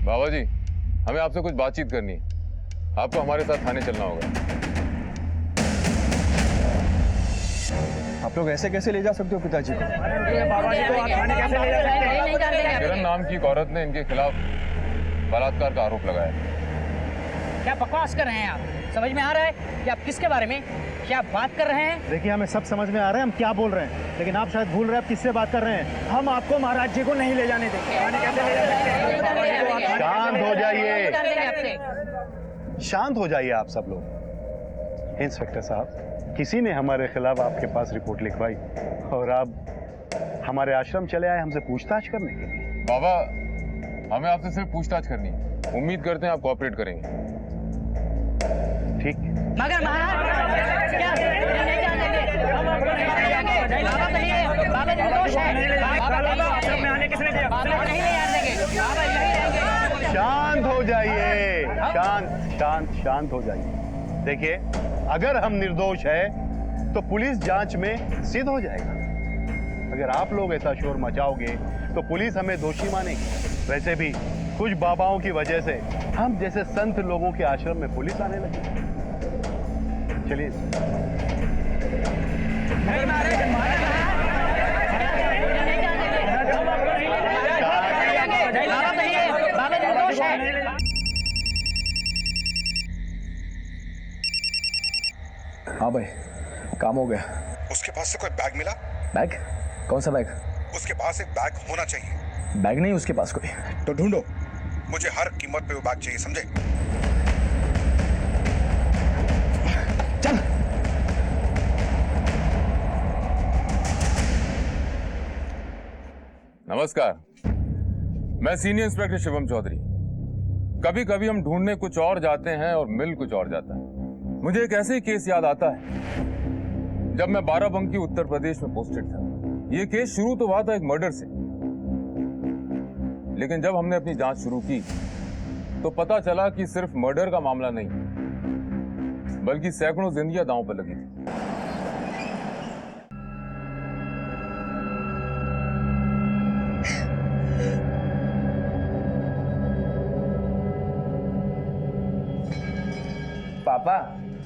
बाबा जी, हमें आपसे कुछ बातचीत करनी है। आपको हमारे साथ थाने चलना होगा। आप लोग ऐसे कैसे ले जा सकते हो पिताजी को? बाबा जी को थाने कैसे ले जा सकते हैं? किरण नाम की एक औरत ने इनके खिलाफ बलात्कार का आरोप लगाया। क्या बकवास कर रहे हैं आप? समझ में आ रहा है कि आप किसके बारे में क्या बात कर रहे हैं? देखिए, हमें सब समझ में आ रहा है हम क्या बोल रहे हैं, लेकिन आप शायद भूल रहे हैं आप किससे बात कर रहे हैं। हम आपको महाराज जी को नहीं ले जाने देंगे। शांत हो जाइए, आपसे शांत हो जाइए आप सब लोग। इंस्पेक्टर साहब, किसी ने हमारे खिलाफ आपके पास रिपोर्ट लिखवाई और आप हमारे आश्रम चले आए हमसे पूछताछ करने के लिए। बाबा, हमें आपसे सिर्फ पूछताछ करनी है। उम्मीद करते हैं आप कोऑपरेट करेंगे। ठीक। मगर महाराज क्या नहीं जाने देंगे? बाबा कहिए, बाबा निर्दोष है। बाबा नहीं ले जाने देंगे। बाबा यहीं रहेंगे। शांत हो जाइए, शांत शांत शांत हो जाइए। देखिए, अगर हम निर्दोष है तो पुलिस जांच में सिद्ध हो जाएगा। अगर आप लोग ऐसा शोर मचाओगे तो पुलिस हमें दोषी मानेगी। वैसे भी कुछ बाबाओं की वजह से हम जैसे संत लोगों के आश्रम में पुलिस आने लगी। चलिए। बाबा निर्दोष है। हाँ भाई, काम हो गया। उसके पास से कोई बैग मिला? बैग? कौन सा बैग? उसके पास एक बैग होना चाहिए। बैग नहीं उसके पास कोई। तो ढूंढो, मुझे हर कीमत पे वो बैग चाहिए, समझे? चल। नमस्कार, मैं सीनियर इंस्पेक्टर शिवम चौधरी। कभी कभी हम ढूंढने कुछ और जाते हैं और मिल कुछ और जाता है। मुझे एक ऐसे ही केस याद आता है जब मैं बाराबंकी उत्तर प्रदेश में पोस्टेड था। ये केस शुरू तो हुआ था एक मर्डर से, लेकिन जब हमने अपनी जांच शुरू की तो पता चला कि सिर्फ मर्डर का मामला नहीं, बल्कि सैकड़ों जिंदगियां दांव पर लगी थी। पापा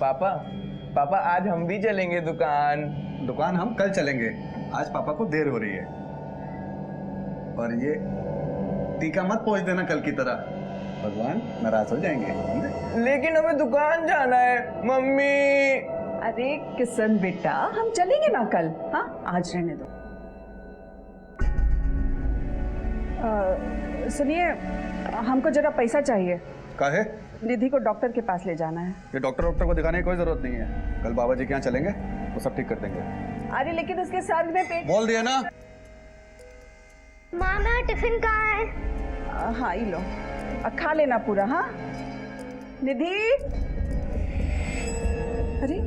पापा पापा, आज हम भी चलेंगे दुकान। दुकान हम कल चलेंगे, आज पापा को देर हो रही है। और ये टीका मत पहुंच देना कल की तरह, भगवान नाराज हो जाएंगे। लेकिन हमें दुकान जाना है मम्मी। अरे किशन बेटा, हम चलेंगे ना कल। हाँ, आज रहने दो। सुनिए, हमको जरा पैसा चाहिए। काहे? निधि को डॉक्टर के पास ले जाना है। ये डॉक्टर को दिखाने की कोई जरूरत नहीं है। कल बाबा जी के यहाँ चलेंगे, वो सब ठीक कर देंगे। अरे लेकिन उसके सर में पेट। बोल दिया ना। माँ, मेरा टिफिन कहाँ है? हाँ, ये लो, खा लेना पूरा। हाँ निधि। अरे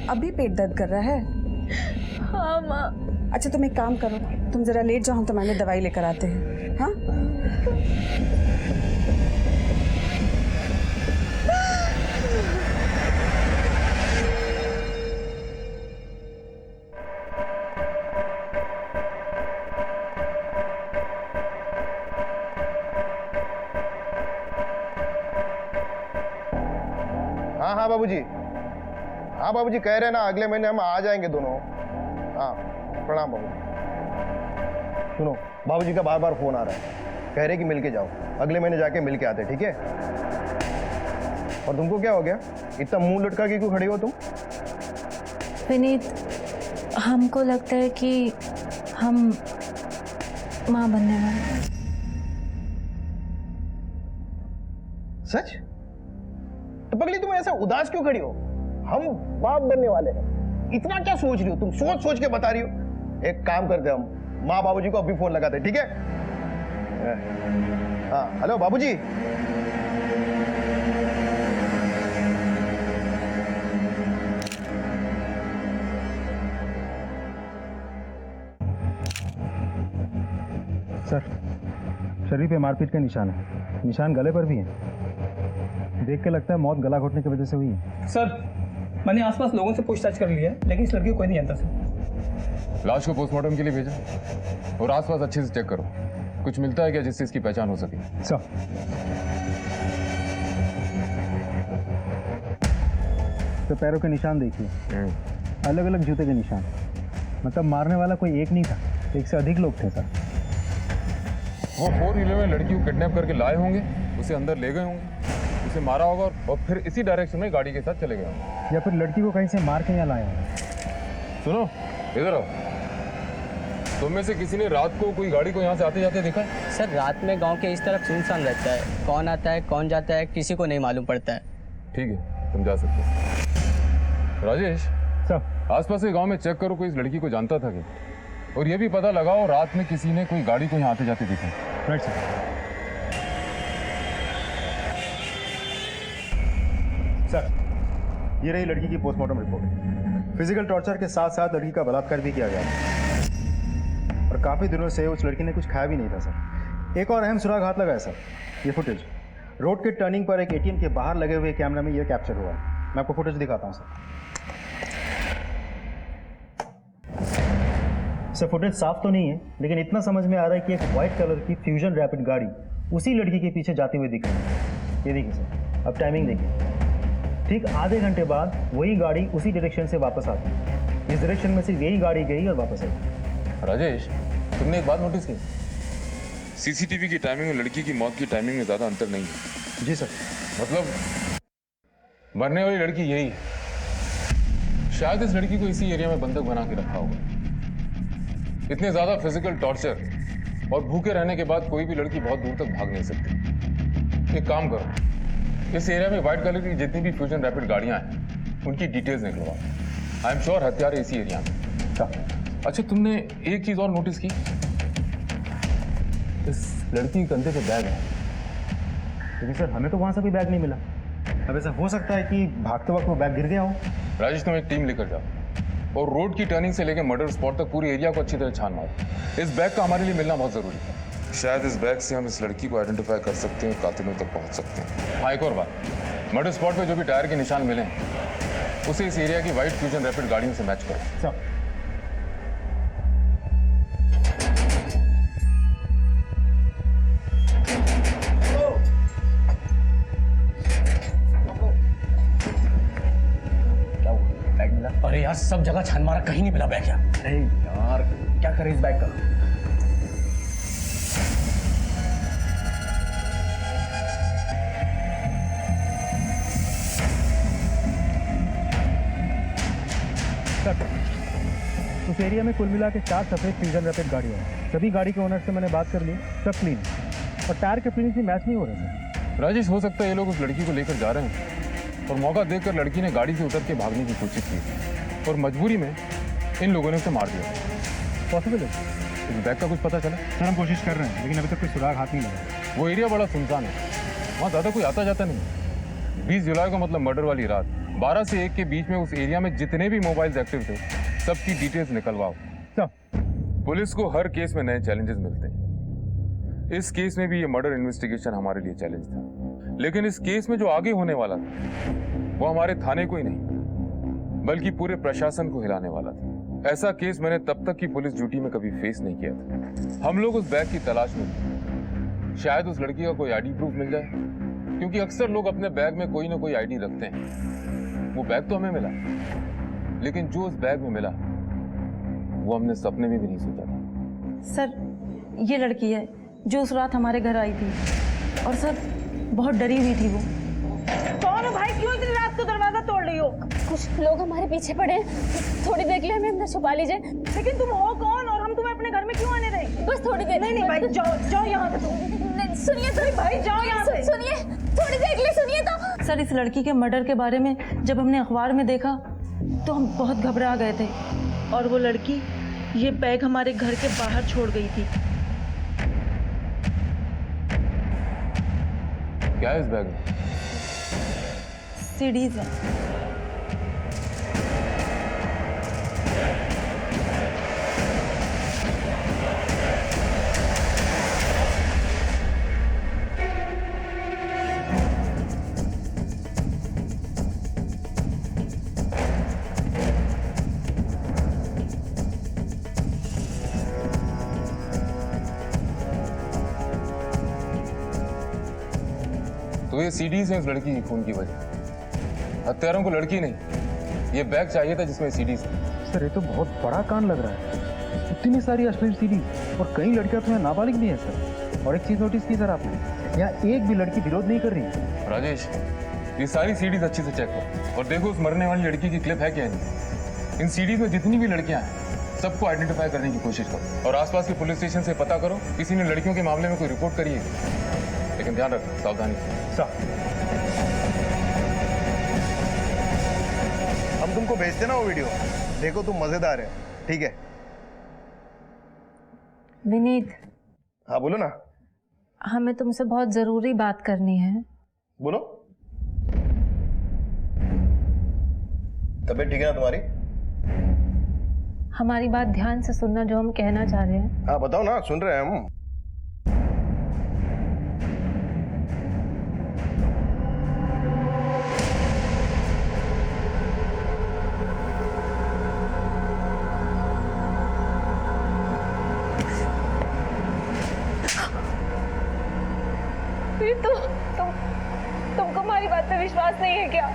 अभी पेट दर्द कर रहा है? हाँ माँ। अच्छा तुम एक काम करो, तुम जरा लेट जाओ, हम तुम्हारे लिए दवाई लेकर आते हैं। हाँ हाँ बाबूजी, हाँ बाबूजी कह रहे हैं ना अगले महीने हम आ जाएंगे दोनों। हाँ प्रणाम बाबूजी। सुनो, बाबूजी का बार बार फोन आ रहा है, कह रहे कि मिल के जाओ, अगले महीने जाके मिल के आते, ठीक है? और तुमको क्या हो गया, इतना मुंह लटका के क्यों खड़ी हो तुम? विनीत, हमको लगता है कि हम माँ बनने वाले हैं। सच? तो पगली तुम ऐसा उदास क्यों खड़ी हो? हम बाप बनने वाले हैं, इतना क्या सोच रही हो तुम? सोच सोच के बता रही हो। एक काम करते हम, माँ बाबूजी को अभी फोन लगाते, ठीक है? हाँ हेलो बाबूजी। सर, शरीर पे मारपीट के निशान है, निशान गले पर भी है। देख के लगता है मौत गला घोटने की वजह से हुई है। सर, मैंने आसपास लोगों से पूछताछ कर ली है, लेकिन इस लड़की को कोई नहीं जानता सर। लाश को पोस्टमार्टम के लिए भेजा और आसपास अच्छे से चेक करो, कुछ मिलता है क्या जिससे इसकी पहचान हो सके। सर तो पैरों के निशान देखिए, अलग अलग जूते के निशान, मतलब मारने वाला कोई एक नहीं था, एक से अधिक लोग थे सर। वो 4 व्हीलर में लड़की को किडनैप करके लाए होंगे, उसे अंदर ले गए होंगे, उसे मारा होगा और फिर इसी डायरेक्शन में गाड़ी के साथ चले गए होंगे। या फिर लड़की को कहीं से मार के यहाँ लाया होगा। सुनो इधर आओ, तुम में से किसी ने रात को कोई गाड़ी को यहाँ से आते जाते देखा है? सर रात में गांव के इस तरफ सुनसान रहता है, कौन आता है कौन जाता है किसी को नहीं मालूम पड़ता है। ठीक है, तुम जा सकते हो। राजेश सर आसपास के गांव में चेक करो, कोई इस लड़की को जानता था क्या, और ये भी पता लगाओ रात में किसी ने कोई गाड़ी को यहाँ आते जाते देखा। Right sir. सर ये रही लड़की की पोस्टमार्टम रिपोर्ट। फिजिकल टॉर्चर के साथ साथ लड़की का बलात्कार भी किया गया और काफ़ी दिनों से उस लड़की ने कुछ खाया भी नहीं था सर। एक और अहम सुराग हाथ लगा है सर, ये फुटेज रोड के टर्निंग पर एक एटीएम के बाहर लगे हुए कैमरा में ये कैप्चर हुआ है। मैं आपको फुटेज दिखाता हूँ सर। फुटेज साफ तो नहीं है, लेकिन इतना समझ में आ रहा है कि एक वाइट कलर की फ्यूजन रैपिड गाड़ी उसी लड़की के पीछे जाते हुए दिख रही है। ये देखिए सर, अब टाइमिंग देखिए, ठीक आधे घंटे बाद वही गाड़ी उसी डायरेक्शन से वापस आती है। इस डायरेक्शन में सिर्फ यही गाड़ी गई और वापस आई। राजेश तुमने एक बात नोटिस की, सीसीटीवी की टाइमिंग और लड़की की मौत की टाइमिंग में ज्यादा अंतर नहीं है। जी सर। मतलब मरने वाली लड़की यही है, शायद इस लड़की को इसी एरिया में बंधक बना के रखा होगा। इतने ज्यादा फिजिकल टॉर्चर और भूखे रहने के बाद कोई भी लड़की बहुत दूर तक भाग नहीं सकती। एक काम करो, इस एरिया में व्हाइट कलर की जितनी भी फ्यूजन रैपिड गाड़ियां हैं उनकी डिटेल्स निकलवाओ। आई एम श्योर हत्यारे इसी एरिया में। अच्छा तुमने एक चीज और नोटिस की, इस लड़की के कंधे पे बैग है। लेकिन सर हमें तो वहाँ से कोई बैग नहीं मिला। अब ऐसा हो सकता है कि भागते वक्त वो बैग गिर गया हो। राजेश तुम एक टीम लेकर जाओ और रोड की टर्निंग से लेकर मर्डर स्पॉट तक पूरे एरिया को अच्छी तरह छान मारो। इस बैग का हमारे लिए मिलना बहुत जरूरी है। शायद इस बैग से हम इस लड़की को आइडेंटिफाई कर सकते हैं, कातिलों तक पहुंच सकते हैं। हाँ एक और बात, मर्डर स्पॉट पे जो भी टायर के निशान मिले हैं उसे इस एरिया की व्हाइट फ्यूजन रैपिड गाड़ियों से मैच करो। सर अरे यार सब जगह छान मारा, कहीं नहीं मिला बैग यार। अरे यार क्या करें इस बैग का। उस एरिया में कुल मिला के 4 सफेद फ्यूजन रैपिड गाड़ियाँ हैं। सभी गाड़ी के ओनर से मैंने बात कर ली, सब क्लीन और टायर के फिनिश भी मैच नहीं हो रहे थे। राजेश हो सकता है ये लोग उस लड़की को लेकर जा रहे हैं और मौका देखकर लड़की ने गाड़ी से उतर के भागने की कोशिश की और मजबूरी में इन लोगों ने उसे मार दिया। पॉसिबल है। इस बैग का कुछ पता चला? सर हम कोशिश कर रहे हैं लेकिन अभी तक कोई सुराग हाथ नहीं लगा। वो एरिया बड़ा सुनसान है, वहाँ ज़्यादा कोई आता जाता नहीं। 20 जुलाई को मतलब मर्डर वाली रात 12 से 1 के बीच में उस एरिया में जितने भी मोबाइल्स एक्टिव थे सबकी डिटेल्स निकलवाओ। पुलिस को हर केस में नए चैलेंजेस मिलते हैं। इस केस में भी ये मर्डर इन्वेस्टिगेशन हमारे लिए चैलेंज था, लेकिन इस केस में जो आगे होने वाला था वो हमारे थाने को ही नहीं बल्कि पूरे प्रशासन को हिलाने वाला था। ऐसा केस मैंने तब तक की पुलिस ड्यूटी में कभी फेस नहीं किया था। हम लोग उस बैग की तलाश में थे, शायद उस लड़की का कोई आईडी प्रूफ मिल जाए, क्योंकि अक्सर लोग अपने बैग में कोई ना कोई आईडी रखते हैं। वो बैग तो हमें मिला, लेकिन जो उस बैग में मिला वो हमने सपने में भी नहीं सोचा था। सर ये लड़की है जो उस रात हमारे घर आई थी और सर बहुत डरी हुई थी वो। कौन हो भाई, क्यों इतनी रात को दरवाजा तोड़ रही हो? कुछ लोग हमारे पीछे पड़े, थोड़ी देर के लिए हमें अंदर छुपा लीजिए। लेकिन तुम हो कौन और हम तुम्हें अपने घर में क्यों आने दें? बस थोड़ी देर। नहीं भाई जाओ यहाँ से तुम। सुनिए तो भाई जाओ यहाँ से। सुनिए थोड़ी देर के लिए सुनिए तो। सर इस लड़की के मर्डर के बारे में जब हमने अखबार में देखा तो हम बहुत घबरा गए थे। और वो लड़की ये बैग हमारे घर के बाहर छोड़ गई थी। क्या है इस बैग में? सीडीज है। ये सीडीज हैं उस लड़की की खून की वजह। हत्यारों को लड़की नहीं, ये बैग चाहिए था जिसमें सीडीज थी। सर ये तो बहुत बड़ा कांड लग रहा है, इतनी सारी अश्लील सीरीज और कई लड़कियां तो यहाँ नाबालिग भी हैं सर। और एक चीज नोटिस की सर आपने, यहाँ एक भी लड़की विरोध नहीं कर रही। राजेश, ये सारी सीडीज अच्छे से चेक करो और देखो उस मरने वाली लड़की की क्लिप है क्या नहीं। इन सीडीज में जितनी भी लड़कियां हैं सबको आइडेंटिफाई करने की कोशिश करो और आसपास के पुलिस स्टेशन से पता करो किसी ने लड़कियों के मामले में कोई रिपोर्ट करी है। लेकिन ध्यान रखना, सावधानी से। सर हम तुमको भेजते ना वो वीडियो, देखो तुम मजेदार है, ठीक है? विनीत, हाँ बोलो ना। हमें तुमसे बहुत जरूरी बात करनी है। बोलो। तबीयत ठीक है ना तुम्हारी? हमारी बात ध्यान से सुनना, जो हम कहना चाह रहे हैं। हाँ बताओ ना, सुन रहे हैं हम। तुमको हमारी बात पे विश्वास नहीं है क्या?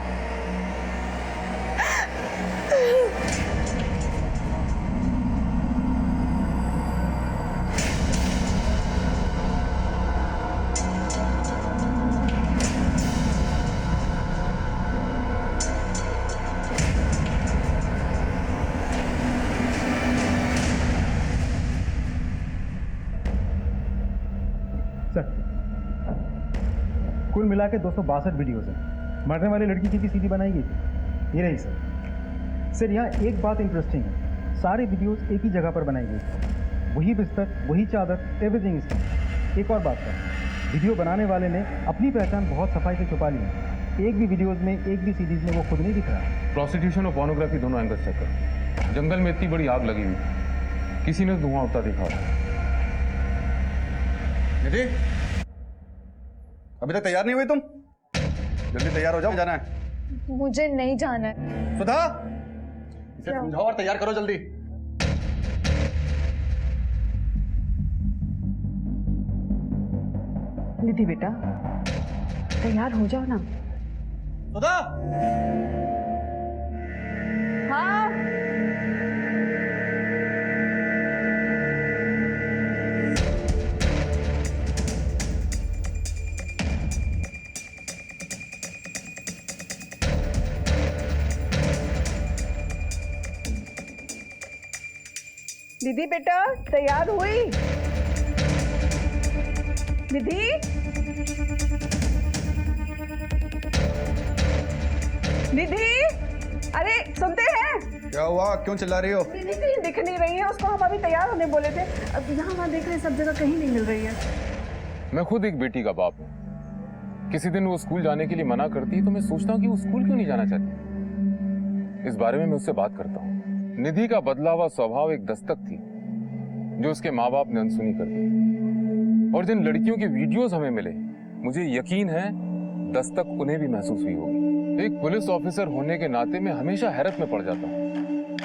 कुल मिला के 262 वीडियोस हैं। मरने वाली लड़की की भी सीडी बनाई गई थी, ये रही सर। सर यहाँ एक बात इंटरेस्टिंग है, सारे वीडियोस एक ही जगह पर बनाई गई थी, वही बिस्तर, वही चादर, एवरीथिंग इज। एक और बात है, वीडियो बनाने वाले ने अपनी पहचान बहुत सफाई से छुपा ली है। एक भी वीडियोज में, एक भी सीरीज में वो खुद नहीं दिख रहा। प्रोस्टिट्यूशन और पोर्नोग्राफी दोनों एंगल चेक करो। जंगल में इतनी बड़ी आग लगी हुई, किसी ने धुआं उठता देखा। निधि, अभी तक तैयार नहीं हुई तुम? जल्दी तैयार हो जाओ, जाना है। मुझे नहीं जाना है। सुधा, इसे समझाओ और तैयार करो जल्दी। निधि बेटा, तैयार हो जाओ ना। सुधा! हाँ। दीदी बेटा, तैयार हुई? निधि, निधि, अरे सुनते हैं? क्या हुआ, क्यों चिल्ला रही हो? दीदी कहीं दिख नहीं रही है, उसको हम अभी तैयार होने बोले थे। अब यहाँ वहाँ देख रहे हैं, सब जगह कहीं नहीं मिल रही है। मैं खुद एक बेटी का बाप हूँ। किसी दिन वो स्कूल जाने के लिए मना करती है तो मैं सोचता हूँ कि वो स्कूल क्यों नहीं जाना चाहती। इस बारे में मैं उससे बात करता हूँ। निधि का बदला हुआ स्वभाव एक दस्तक थी जो उसके माँ बाप ने अनसुनी कर दी। और जिन लड़कियों के वीडियोस हमें मिले, मुझे यकीन है दस्तक उन्हें भी महसूस हुई होगी। एक पुलिस ऑफिसर होने के नाते मैं हमेशा हैरत में पड़ जाता हूँ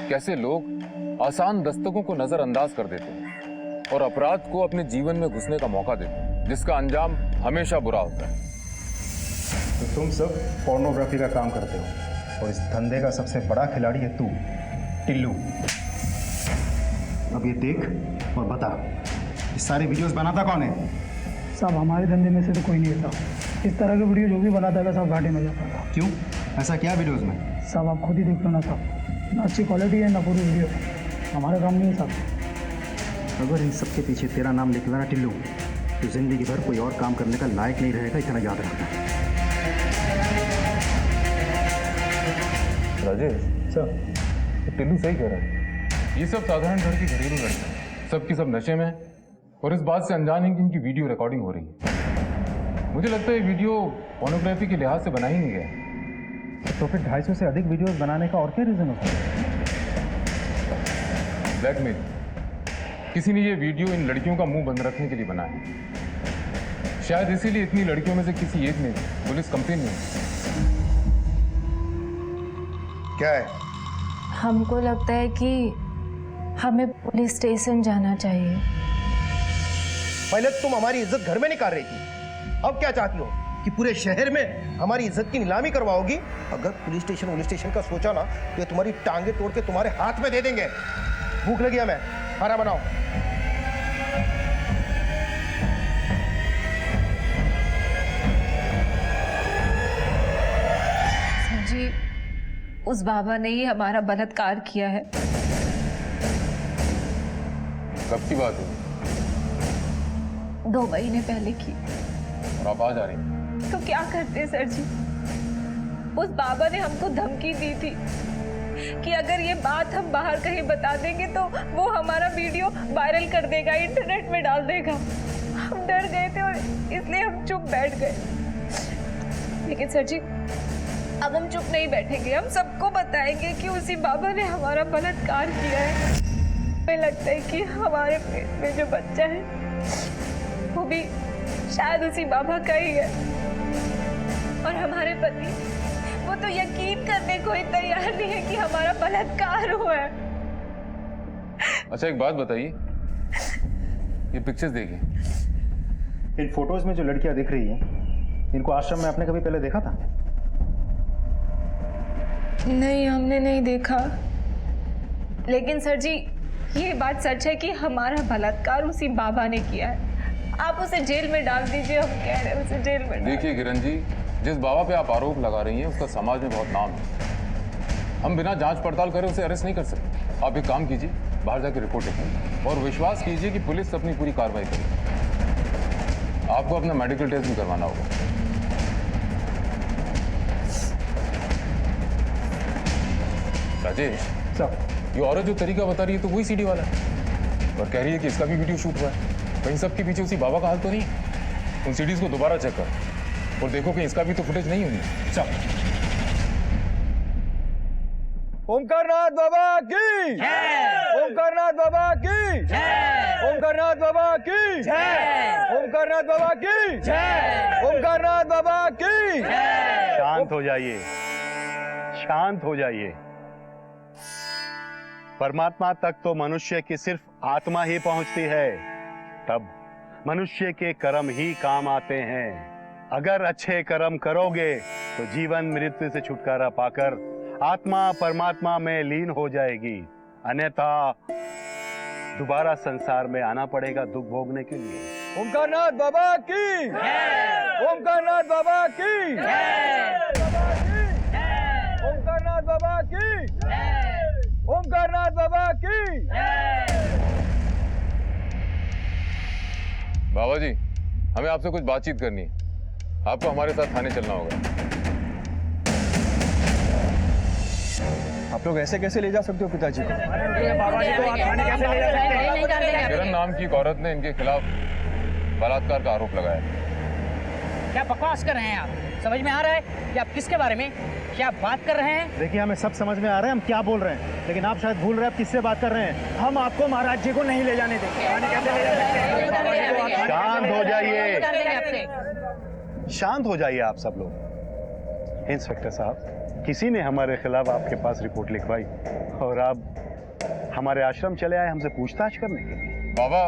कैसे लोग आसान दस्तकों को नजरअंदाज कर देते हैं और अपराध को अपने जीवन में घुसने का मौका देते हैं, जिसका अंजाम हमेशा बुरा होता है। तो तुम सब पोर्नोग्राफी का काम करते हो और इस धंधे का सबसे बड़ा खिलाड़ी है तू, टिल्लू। अब ये देख और बता, ये सारे वीडियोस बनाता कौन है? साहब हमारे धंधे में से तो कोई नहीं था। इस तरह के वीडियो जो भी बनाता था सब घाटे में जाता था। क्यों, ऐसा क्या वीडियोस में? साहब आप खुद ही देख लो ना साहब, ना अच्छी क्वालिटी है ना पूरी वीडियो। हमारा काम नहीं है साहब। अगर इन सब के पीछे तेरा नाम निकला ना टिल्लू, तो जिंदगी भर कोई और काम करने का लायक नहीं रहेगा, इतना याद रखना। राजेश सर, तो टिल्लू सही कह रहा है। ये सब साधारण घर की घरेलू लड़कियां हैं, सबकी सब नशे में और इस बात से अनजान है कि इनकी वीडियो रिकॉर्डिंग हो रही है। मुझे लगता है ये वीडियो पोर्नोग्राफी के लिहाज से बना ही नहीं गया। तो फिर 250 से अधिक वीडियोस बनाने का और क्या रीजन होता है? ब्लैकमेल। किसी ने ये वीडियो इन लड़कियों का मुंह बंद रखने के लिए बनाया है। शायद इसीलिए इतनी लड़कियों में से किसी एक ने पुलिस कंप्लेन नहीं। क्या है? हमको लगता है कि हमें पुलिस स्टेशन जाना चाहिए। पहले तुम हमारी इज्जत घर में निकाल रही थी, अब क्या चाहती हो? कि पूरे शहर में हमारी इज्जत की नीलामी करवाओगी? अगर पुलिस स्टेशन का सोचा ना तो ये तुम्हारी टांगे तोड़ के तुम्हारे हाथ में दे देंगे। भूख लगी हमें, खाना बनाओ। सर जी, उस बाबा ने ही हमारा बलात्कार किया है। कब की बात है? 2 महीने पहले की। और आप आ जा रही हैं? तो क्या करते सर जी? उस बाबा ने हमको धमकी दी थी कि अगर ये बात हम बाहर कहीं बता देंगे तो वो हमारा वीडियो वायरल कर देगा, इंटरनेट में डाल देगा। हम डर गए थे और इसलिए हम चुप बैठ गए। लेकिन सर जी, अब हम चुप नहीं बैठेंगे, हम सबको बताएंगे कि उसी बाबा ने हमारा बलात्कार किया है। हमें लगता है कि हमारे पेट में जो बच्चा है वो भी शायद उसी बाबा का ही है। और हमारे पति वो तो यकीन करने को ही तैयार नहीं है कि हमारा बलात्कार हुआ है। अच्छा एक बात बताइए, ये पिक्चर्स देखिए। इन फोटोज में जो लड़कियां दिख रही हैं, इनको आश्रम में आपने कभी पहले देखा था? नहीं, हमने नहीं देखा। लेकिन सर जी, ये बात सच है कि हमारा बलात्कार उसी बाबा ने किया है। आप उसे जेल में डाल दीजिए, हम कह रहे हैं उसे जेल में। देखिए किरण जी, जिस बाबा पे आप आरोप लगा रही हैं उसका समाज में बहुत नाम है। हम बिना जांच पड़ताल करे उसे अरेस्ट नहीं कर सकते। आप एक काम कीजिए, बाहर जाकर रिपोर्ट लिखिए और विश्वास कीजिए कि पुलिस अपनी पूरी कार्रवाई करेगी। आपको अपना मेडिकल टेस्ट भी करवाना होगा। राजेश सर, ये औरत जो तरीका बता रही है तो वही सीडी वाला है और कह रही है कि इसका भी वीडियो शूट हुआ है। कहीं सबके पीछे उसी बाबा का हाल तो नहीं है? उन सीडीज को दोबारा चेक कर और देखो कि इसका भी तो फुटेज नहीं होगी। चल। ओमकारनाथ बाबा की जय, ओमकारनाथ बाबा की जय, ओमकारनाथ बाबा की जय, ओमकारनाथ बाबा की जय, ओमकारनाथ बाबा की जय। शांत हो जाइए, शांत हो जाइए। परमात्मा तक तो मनुष्य की सिर्फ आत्मा ही पहुंचती है, तब मनुष्य के कर्म ही काम आते हैं। अगर अच्छे कर्म करोगे तो जीवन मृत्यु से छुटकारा पाकर आत्मा परमात्मा में लीन हो जाएगी, अन्यथा दोबारा संसार में आना पड़ेगा दुख भोगने के लिए। ओमकारनाथ बाबा की जय, ओमकारनाथ बाबा की जय, ओमकारनाथ बाबा की जय, ओमकारनाथ बाबा की जय। बाबा जी, हमें आपसे कुछ बातचीत करनी है। आपको हमारे साथ थाने चलना होगा। आप लोग ऐसे कैसे ले जा सकते हो पिताजी को? किरण नाम की एक औरत ने इनके खिलाफ बलात्कार का आरोप लगाया। क्या बकवास कर रहे हैं आप? समझ में आ रहा है कि आप किसके बारे में क्या बात कर रहे हैं? देखिए, हमें सब समझ में आ रहा है हम क्या बोल रहे हैं, लेकिन आप शायद भूल रहे हैं आप किससे बात कर रहे हैं। हम आपको महाराज जी को नहीं ले जाने देंगे। शांत हो जाइए, शांत हो जाइए आप सब लोग। इंस्पेक्टर साहब, किसी ने हमारे खिलाफ आपके पास रिपोर्ट लिखवाई और आप हमारे आश्रम चले आए हमसे पूछताछ करने के लिए। बाबा,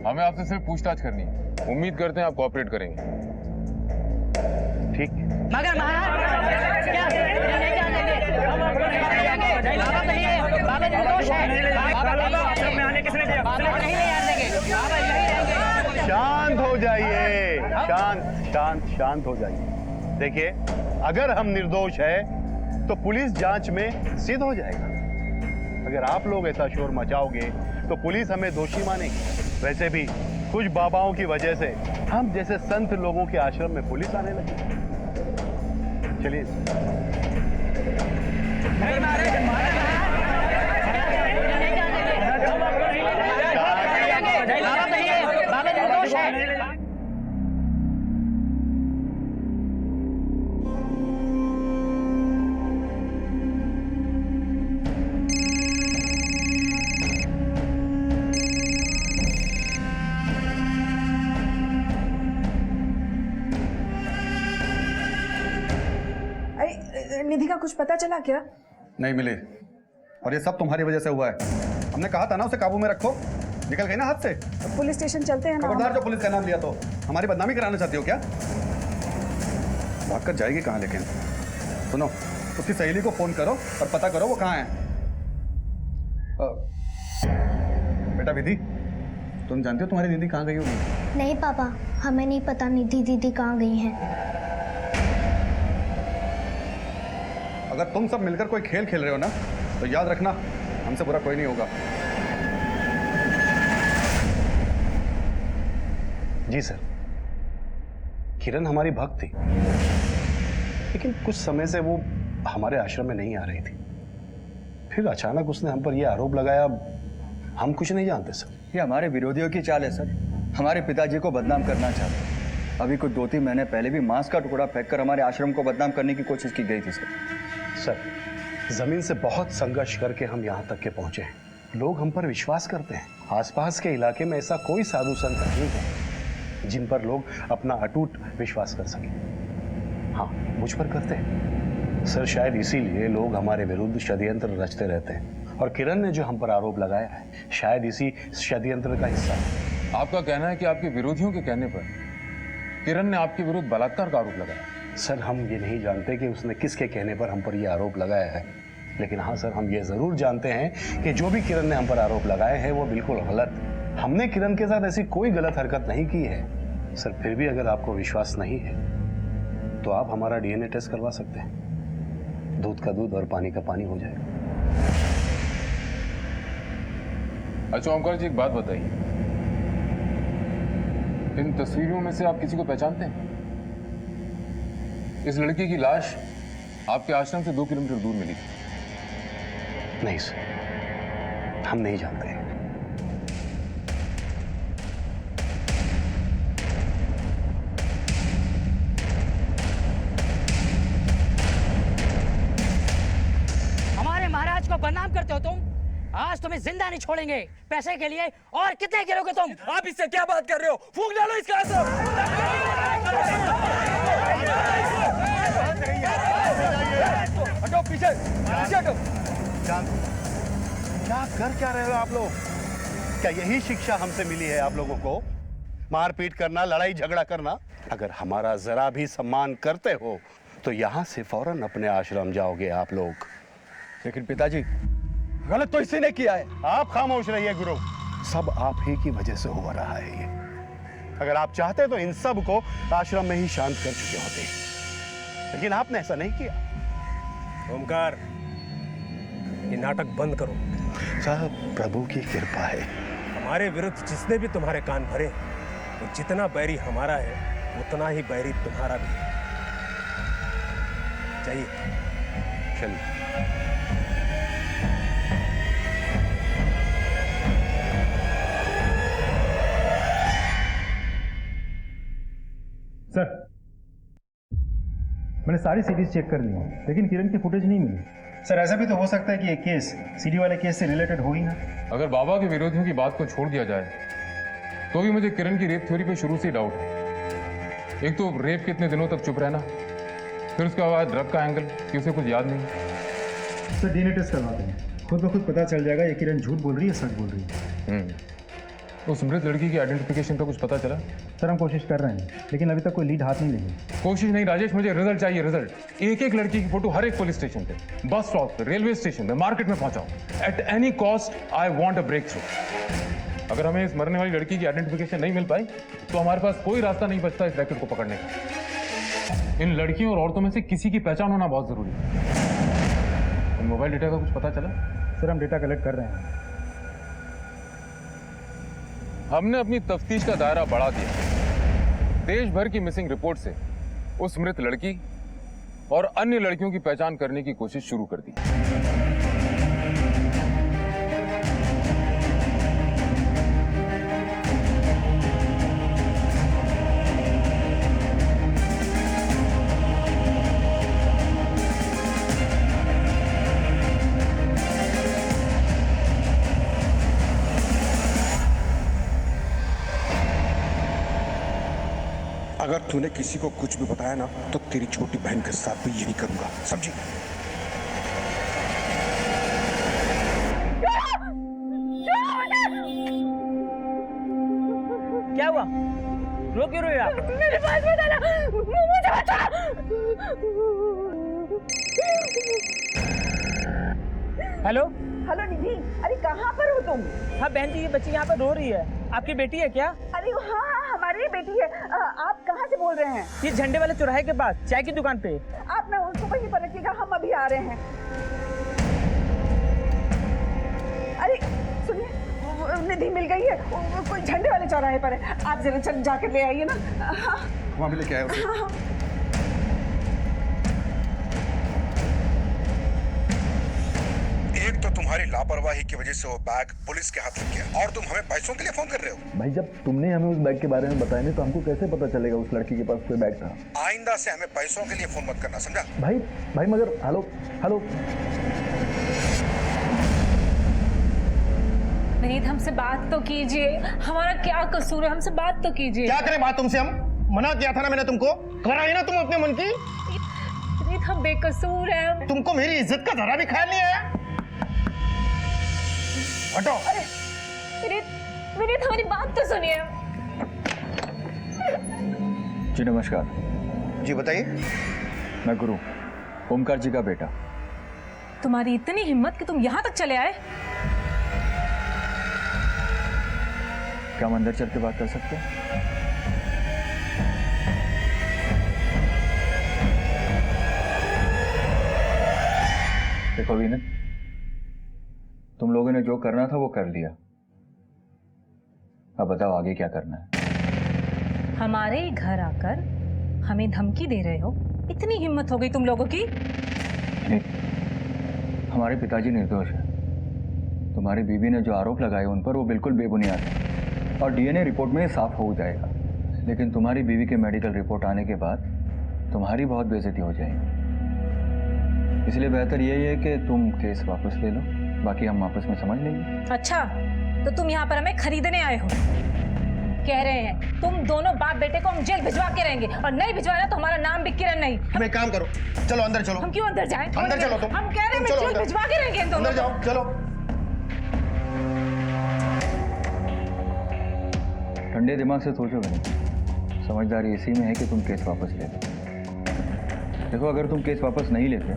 हमें आपसे सिर्फ पूछताछ करनी है। उम्मीद करते हैं आप कोऑपरेट करेंगे। ठीक। मगर महाराज, क्या नहीं जाने देंगे? हम आपको नहीं जाएंगे। बाबा तो नहीं, बाबा निर्दोष है। बाबा आश्रम में आने किसने दिया? बाबा नहीं ले जाने देंगे। बाबा यहीं रहेंगे। शांत हो जाइए, शांत शांत शांत हो जाइए। देखिए, अगर हम निर्दोष है तो पुलिस जांच में सिद्ध हो जाएगा। अगर आप लोग ऐसा शोर मचाओगे तो पुलिस हमें दोषी मानेगी। वैसे भी कुछ बाबाओं की वजह से हम जैसे संत लोगों के आश्रम में पुलिस आने लगी। चलिए। बाबा निर्दोष है। निधि का कुछ पता चला क्या? नहीं मिली, और ये सब तुम्हारी वजह से हुआ है। हमने कहा था ना उसे काबू में रखो, निकल गई ना हाथ से। पुलिस स्टेशन चलते हैं ना। खबरदार, जो पुलिस का नाम लिया तो हमारी बदनामी कराना चाहती हो क्या? भागकर जाएगी कहाँ लेकिन? सुनो, उसकी सहेली को फोन करो और पता करो वो कहाँ है। बेटा विधि, तुम जानते हो तुम्हारी दीदी कहाँ गई होगी? नहीं पापा, हमें नहीं पता निधि दीदी कहाँ गई हैं। अगर तुम सब मिलकर कोई खेल खेल रहे हो ना, तो याद रखना हमसे बुरा कोई नहीं होगा। जी सर, किरण हमारी भक्त थी, लेकिन कुछ समय से वो हमारे आश्रम में नहीं आ रही थी। फिर अचानक उसने हम पर यह आरोप लगाया। हम कुछ नहीं जानते सर। ये हमारे विरोधियों की चाल है सर, हमारे पिताजी को बदनाम करना चाहते। अभी कुछ 2-3 महीने पहले भी मांस का टुकड़ा फेंककर हमारे आश्रम को बदनाम करने की कोशिश की गई थी सर, जमीन से बहुत संघर्ष करके हम यहाँ तक के पहुंचे हैं। लोग हम पर विश्वास करते हैं। आसपास के इलाके में ऐसा कोई साधु संत नहीं है जिन पर लोग अपना अटूट विश्वास कर सकें। हाँ, मुझ पर करते हैं सर। शायद इसीलिए लोग हमारे विरुद्ध षड्यंत्र रचते रहते हैं, और किरण ने जो हम पर आरोप लगाया है, शायद इसी षड्यंत्र का हिस्सा है। आपका कहना है कि आपके विरोधियों के कहने पर किरण ने आपके विरुद्ध बलात्कार का आरोप लगाया? सर, हम ये नहीं जानते कि उसने किसके कहने पर हम पर यह आरोप लगाया है, लेकिन हाँ सर, हम ये जरूर जानते हैं कि जो भी किरण ने हम पर आरोप लगाए हैं वो बिल्कुल गलत। हमने किरण के साथ ऐसी कोई गलत हरकत नहीं की है सर। फिर भी अगर आपको विश्वास नहीं है तो आप हमारा डीएनए टेस्ट करवा सकते हैं। दूध का दूध और पानी का पानी हो जाएगा। अच्छा ओमकार जी, एक बात बताइए, इन तस्वीरों में से आप किसी को पहचानते हैं? इस लड़की की लाश आपके आश्रम से 2 किलोमीटर दूर मिली थी। नहीं सर, हम नहीं जानते हैं। हमारे महाराज को बदनाम करते हो तुम। आज तुम्हें जिंदा नहीं छोड़ेंगे। पैसे के लिए और कितने गिरोगे तुम? आप इससे क्या बात कर रहे हो? फूंक डालो इसका आश्रम। हटो पीछे, पीछे हटो। क्या कर क्या रहे हो आप लोग? क्या यही शिक्षा हमसे मिली है आप लोगों को? मारपीट करना, लड़ाई झगड़ा करना? अगर हमारा जरा भी सम्मान करते हो तो यहाँ से फौरन अपने आश्रम जाओगे आप लोग। लेकिन पिताजी, गलत तो इसी ने किया है। आप खामोश रहिए गुरु, सब आप ही की वजह से हो रहा है ये। अगर आप चाहते तो इन सब को आश्रम में ही शांत कर चुके होते, लेकिन आपने ऐसा नहीं किया। ओमकार, ये नाटक बंद करो। साहब, प्रभु की कृपा है। हमारे विरुद्ध जिसने भी तुम्हारे कान भरे, वो जितना बैरी हमारा है उतना ही बैरी तुम्हारा भी है। चाहिए चलिए। सर, मैंने सारी सीरीज चेक कर ली है, लेकिन किरण की फुटेज नहीं मिली। सर, ऐसा भी तो हो सकता है कि ये केस सीडी वाले केस से रिलेटेड हो ही ना। अगर बाबा के विरोधियों की बात को छोड़ दिया जाए तो भी मुझे किरण की रेप थ्योरी पे शुरू से डाउट है। एक तो रेप के इतने दिनों तक चुप रहना, फिर उसके बाद ड्रग का एंगल कि उसे कुछ याद नहीं। सर, डीएनए टेस्ट करवाते हैं, खुद ब खुद पता चल जाएगा ये किरण झूठ बोल रही है सच बोल रही है। उस मृत लड़की की आइडेंटिफिकेशन का कुछ पता चला? सर, हम कोशिश कर रहे हैं, लेकिन अभी तक कोई लीड हाथ नहीं लगी। कोशिश नहीं राजेश, मुझे रिजल्ट चाहिए, रिजल्ट। एक एक लड़की की फोटो हर एक पुलिस स्टेशन पे, बस स्टॉप पे, रेलवे स्टेशन पे, मार्केट में पहुंचाओ। At any cost I want a breakthrough. अगर हमें इस मरने वाली लड़की की आइडेंटिफिकेशन नहीं मिल पाई तो हमारे पास कोई रास्ता नहीं बचता इस रैकेट को पकड़ने का। इन लड़कियों और औरतों में से किसी की पहचान होना बहुत जरूरी है। इन मोबाइल डेटा का कुछ पता चला? सर, हम डेटा कलेक्ट कर रहे हैं। हमने अपनी तफ्तीश का दायरा बढ़ा दिया। देश भर की मिसिंग रिपोर्ट से उस मृत लड़की और अन्य लड़कियों की पहचान करने की कोशिश शुरू कर दी। अगर तूने किसी को कुछ भी बताया ना तो तेरी छोटी बहन के साथ भी यही करूंगा, समझी? क्या हुआ? रो क्यों रहे हो आप? मेरे पास बताना, मुझे बता। हेलो हेलो निधि, अरे कहाँ पर हो तुम? हाँ बहन जी, ये बच्ची यहाँ पर रो रही है। आपकी बेटी है क्या? अरे हाँ हाँ, हमारी ही बेटी है। आप कहाँ से बोल रहे हैं? ये झंडे वाले चौराहे के पास चाय की दुकान पे। आप ना उसको वहीं पर रखिएगा, हम अभी आ रहे हैं। अरे सुनिए, निधि मिल गई है, कोई झंडे वाले चौराहे पर है। आप जरा चल जाकर ले आइए ना। हाँ वहाँ भी लेके आए उसे। हाँ। एक तो तुम्हारी लापरवाही की वजह से वो बैग पुलिस के हाथ लग गया और तुम हमें पैसों के लिए फोन कर रहे हो। भाई जब तुमने हमें उस बैग के बारे में बताया नहीं तो हमको कैसे पता चलेगा उस लड़की के पास कोई बैग था। आइंदा से हमें पैसों के लिए फोन मत करना, समझा? भाई मगर हेलो हेलो विनीत, हमसे बात तो कीजिए। हमारा क्या कसूर है? हमसे बात तो कीजिए। क्या करें बात तुमसे? हम मना किया था ना मैंने तुमको, कराई ना तुम अपने मन की। विनीत, हम बेकसूर हैं। तुमको मेरी इज्जत का जरा भी ख्याल नहीं आया? हटो। विनीत, हमारी बात तो सुनिए। जी नमस्कार। जी बताइए। मैं गुरु, ओमकार जी का बेटा। तुम्हारी इतनी हिम्मत कि तुम यहाँ तक चले आए? क्या हम अंदर चल के बात कर सकते हैं? देखो विनीत, तुम लोगों ने जो करना था वो कर लिया। अब बताओ आगे क्या करना है? हमारे ही घर आकर हमें धमकी दे रहे हो? इतनी हिम्मत हो गई तुम लोगों की? नहीं, हमारे पिताजी निर्दोष है। तुम्हारी बीवी ने जो आरोप लगाए उन पर वो बिल्कुल बेबुनियाद है और डीएनए रिपोर्ट में साफ हो जाएगा। लेकिन तुम्हारी बीवी के मेडिकल रिपोर्ट आने के बाद तुम्हारी बहुत बेइज्जती हो जाएगी। इसलिए बेहतर यही है कि तुम केस वापस ले लो, बाकी हम आपस में समझ लेंगे। अच्छा, तो तुम यहाँ पर हमें खरीदने आए हो? कह रहे हैं तुम दोनों बाप बेटे को हम जेल भिजवा के रहेंगे और नहीं भिजवाना तो हमारा नाम भी किरण नहीं। तुम एक काम करो, चलो अंदर चलो। हम क्यों अंदर जाएं? अंदर चलो तुम। हम कह रहे हैं जेल भिजवा के रहेंगे इन दोनों। अंदर जाओ, चलो। ठंडे दिमाग से सोचोगे नहीं, समझदारी इसी में है कि तुम केस वापस ले लो। देखो अगर तुम केस वापस नहीं लेते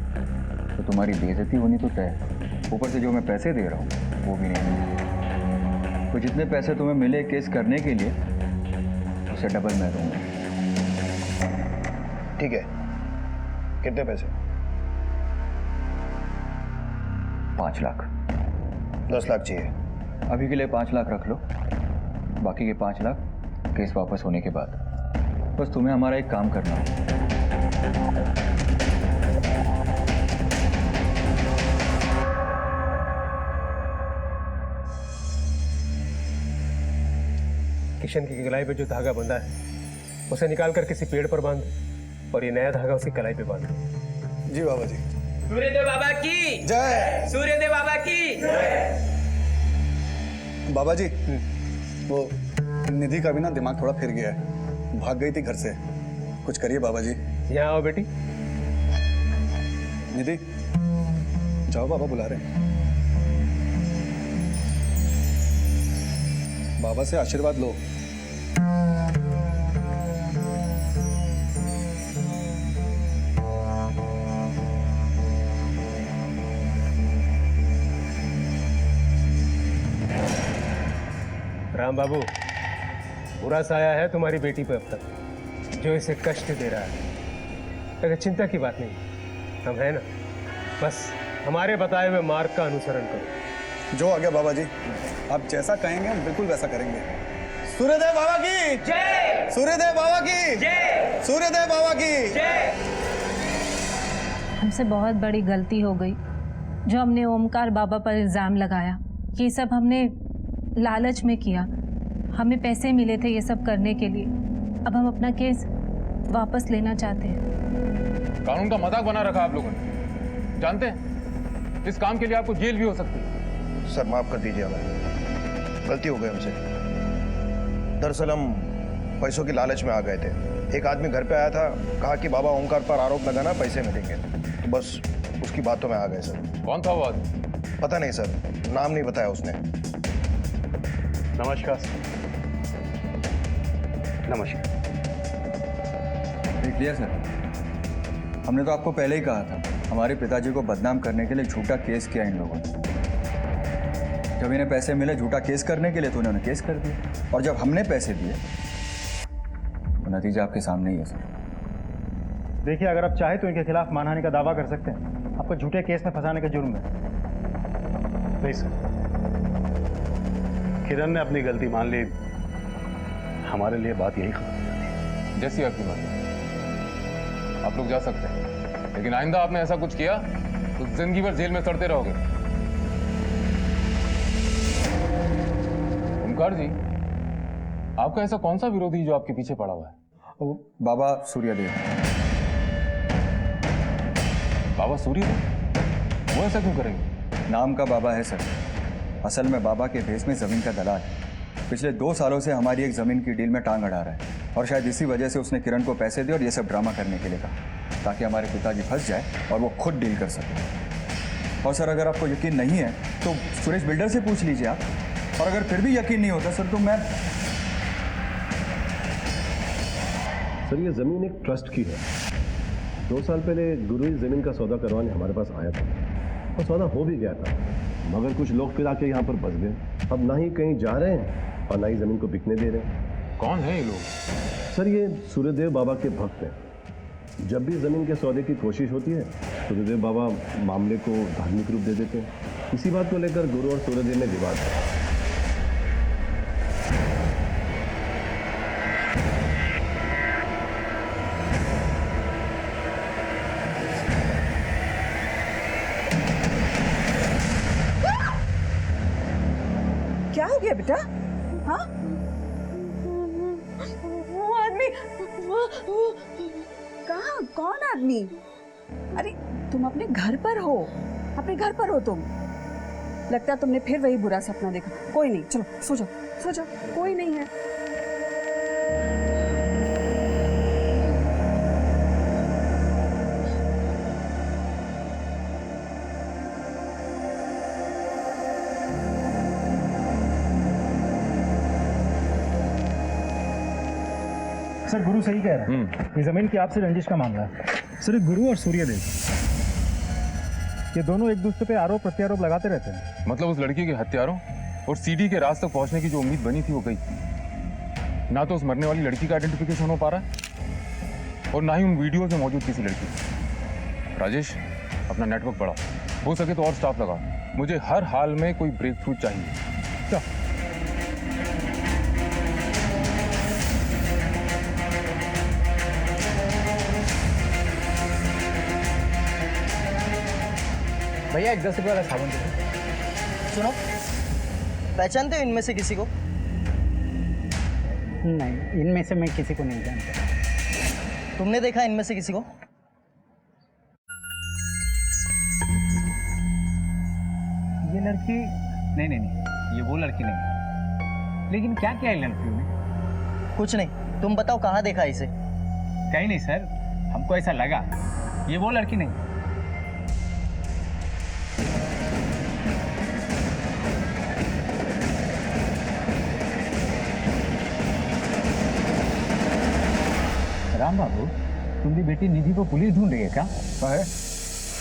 तो तुम्हारी बेइज्जती होनी तो तय है, ऊपर से जो मैं पैसे दे रहा हूँ वो भी नहीं। तो जितने पैसे तुम्हें मिले केस करने के लिए उससे डबल मैं दूंगा। ठीक है, कितने पैसे? 5 लाख। 10 लाख चाहिए। अभी के लिए 5 लाख रख लो, बाकी के 5 लाख केस वापस होने के बाद। बस तुम्हें हमारा एक काम करना है। किशन की कलाई पे जो धागा बंधा है उसे निकाल कर किसी पेड़ पर बांध और ये नया धागा उसकी कलाई पे बांध। जी बाबा जी। सूर्यदेव बाबा की जय। सूर्यदेव बाबा की जय। बाबा जी, वो निधि का भी ना दिमाग थोड़ा फिर गया है, भाग गई थी घर से। कुछ करिए बाबा जी। यहाँ आओ बेटी। निधि जाओ, बाबा बुला रहे हैं। बाबा से आशीर्वाद लो। राम बाबू, बुरा साया है तुम्हारी बेटी पे अब तक, जो इसे कष्ट दे रहा है। अगर चिंता की बात नहीं, हम है ना, बस हमारे बताए हुए मार्ग का अनुसरण करो। जो आ गया बाबा जी, आप जैसा कहेंगे हम बिल्कुल वैसा करेंगे। सूर्यदेव बाबा की जय। सूर्यदेव बाबा की जय। सूर्यदेव बाबा की जय। हमसे बहुत बड़ी गलती हो गई जो हमने ओमकार बाबा पर इल्ज़ाम लगाया। ये सब हमने लालच में किया, हमें पैसे मिले थे ये सब करने के लिए। अब हम अपना केस वापस लेना चाहते हैं। कानून का मजाक बना रखा आप लोगों ने। जानते हैं इस काम के लिए आपको जेल भी हो सकती है। सर माफ कर दीजिए, हमें गलती हो गई हमसे। दरअसल हम पैसों की लालच में आ गए थे। एक आदमी घर पे आया था, कहा कि बाबा ओमकार पर आरोप लगाना, पैसे मिलेंगे। तो बस उसकी बातों में आ गए सर। कौन था वो आदमी? पता नहीं सर, नाम नहीं बताया उसने। नमस्कार। नमस्कार। Clear sir. हमने तो आपको पहले ही कहा था, हमारे पिताजी को बदनाम करने के लिए झूठा केस किया इन लोगों ने। जब इन्हें पैसे मिले झूठा केस करने के लिए तो उन्होंने केस कर दिया, और जब हमने पैसे दिए तो नतीजा आपके सामने ही है सर। देखिए, अगर आप चाहे तो इनके खिलाफ मानहानि का दावा कर सकते हैं, आपको झूठे केस में फंसाने का जुर्म है। नहीं सर, किरण ने अपनी गलती मान ली, हमारे लिए बात यही खत्म हो जाती है। जैसी आपकी मर्जी, आप लोग जा सकते हैं, लेकिन आइंदा आपने ऐसा कुछ किया तो जिंदगी भर जेल में सड़ते रहोगे। ओमकार जी, आपका ऐसा कौन सा विरोधी जो आपके पीछे पड़ा हुआ है? बाबा सूर्यदेव। बाबा सूर्यदेव? वो ऐसा क्यों करेंगे? नाम का बाबा है सर, असल में बाबा के भेस में जमीन का दलाल है। पिछले 2 सालों से हमारी एक जमीन की डील में टांग अड़ा रहा है, और शायद इसी वजह से उसने किरण को पैसे दिए और ये सब ड्रामा करने के लिए कहा, ताकि हमारे पिताजी फंस जाए और वो खुद डील कर सके। और सर, अगर आपको यकीन नहीं है तो सुरेश बिल्डर से पूछ लीजिए आप, और अगर फिर भी यकीन नहीं होता सर तो मैं... सर, ये जमीन एक ट्रस्ट की है। 2 साल पहले गुरु ही जमीन का सौदा करवाने हमारे पास आया था, और सौदा हो भी गया था, मगर कुछ लोग फिर आके यहाँ पर बस गए। अब ना ही कहीं जा रहे हैं और ना ही जमीन को बिकने दे रहे हैं। कौन है ये लोग? सर, ये सूर्यदेव बाबा के भक्त हैं। जब भी जमीन के सौदे की कोशिश होती है, सूर्यदेव बाबा मामले को धार्मिक रूप दे देते हैं। इसी बात को लेकर गुरु और सूर्यदेव में विवाद है। क्या हो गया बेटा? हाँ, वो आदमी कहाँ? कौन आदमी? अरे तुम अपने घर पर हो, अपने घर पर हो तुम। लगता है तुमने फिर वही बुरा सपना देखा। कोई नहीं, चलो सो जाओ, सो जाओ, कोई नहीं है। सर, गुरु सही कह रहा है, ये जमीन की आपसे रंजिश का मामला है। सर, गुरु और सूर्यदेव ये दोनों एक दूसरे पे आरोप प्रत्यारोप लगाते रहते हैं। मतलब उस लड़की के हत्यारों और सीडी के राज तक पहुंचने की जो उम्मीद बनी थी वो गई। ना तो उस मरने वाली लड़की का आइडेंटिफिकेशन हो पा रहा है, और ना ही उन वीडियोज में मौजूद किसी लड़की। राजेश, अपना नेटवर्क बढ़ाओ, हो सके तो और स्टाफ लगाओ। मुझे हर हाल में कोई ब्रेक थ्रू चाहिए। भैया 10 रुपये वाला साबुन दे दो। सुनो, पहचानते हो इनमें से किसी को? नहीं, इनमें से मैं किसी को नहीं जानता। तुमने देखा इनमें से किसी को? ये लड़की नहीं नहीं नहीं, ये वो लड़की नहीं। लेकिन क्या किया है लड़की ने? कुछ नहीं, तुम बताओ कहाँ देखा इसे? कहीं नहीं सर, हमको ऐसा लगा ये वो लड़की नहीं। राम बाबू, तुम्हारी बेटी निधि को पुलिस ढूंढ रही है क्या? है?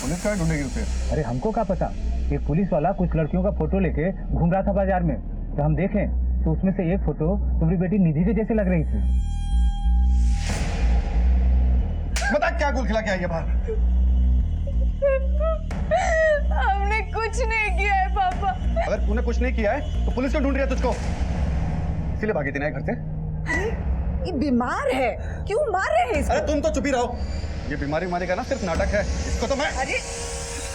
पुलिस क्या ढूंढेगी उसे? अरे हमको क्या पता, एक पुलिस वाला कुछ लड़कियों का फोटो लेके घूम रहा था बाजार में, तो हम देखें तो उसमें से एक फोटो तुम्हारी बेटी निधि के जैसे लग रही थी। बता क्या गुल खिला के आई है बाहर? हमने कुछ नहीं किया है पापा। अगर तूने कुछ नहीं किया है तो पुलिस क्यों ढूंढ रही है तुझको? इसीलिए भागी थी ना घर से? ये बीमार है, क्यों मार रहे हैं इसको? अरे तुम तो चुप ही रहो, ये बीमारी का ना सिर्फ नाटक है, इसको तो मैं... अरे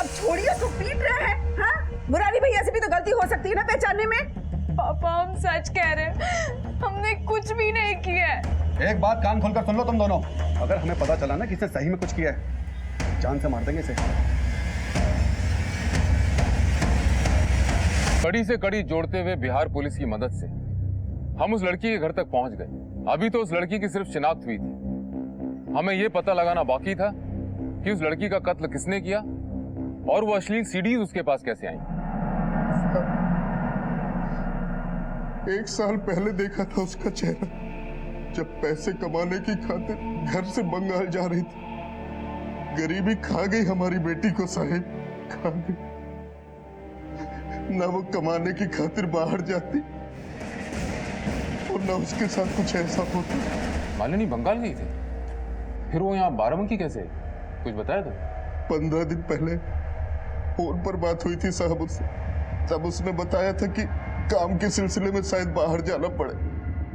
अब छोड़िए, उसको पीट रहे हैं। हाँ, मुरारी भैया से भी तो गलती हो सकती है ना पहचानने में। पापा हम सच कह रहे हैं, हमने कुछ भी नहीं किया है। एक बात कान खोलकर सुन लो तुम दोनों, अगर हमें पता चला ना कि इसने सही में कुछ किया है, जान से मार देंगे इसे। कड़ी से कड़ी जोड़ते हुए बिहार पुलिस की मदद से हम उस लड़की के घर तक पहुंच गए। अभी तो उस लड़की की सिर्फ शिनाख्त हुई थी, हमें यह पता लगाना बाकी था कि उस लड़की का कत्ल किसने किया और वो अश्लील सीडीज उसके पास कैसे आई। 1 साल पहले देखा था उसका चेहरा, जब पैसे कमाने की खातिर घर से बंगाल जा रही थी। गरीबी खा गई हमारी बेटी को साहिब, खा गई। ना वो कमाने की खातिर बाहर जाती और ना उसके साथ कुछ ऐसा होता। मालिनी बंगाल गई थी, फिर वो यहाँ बाराबंकी कैसे? कुछ बताया तो? 15 दिन पहले फोन पर बात हुई थी साहब उससे, तब उसने बताया था कि काम के सिलसिले में शायद बाहर जाना पड़े,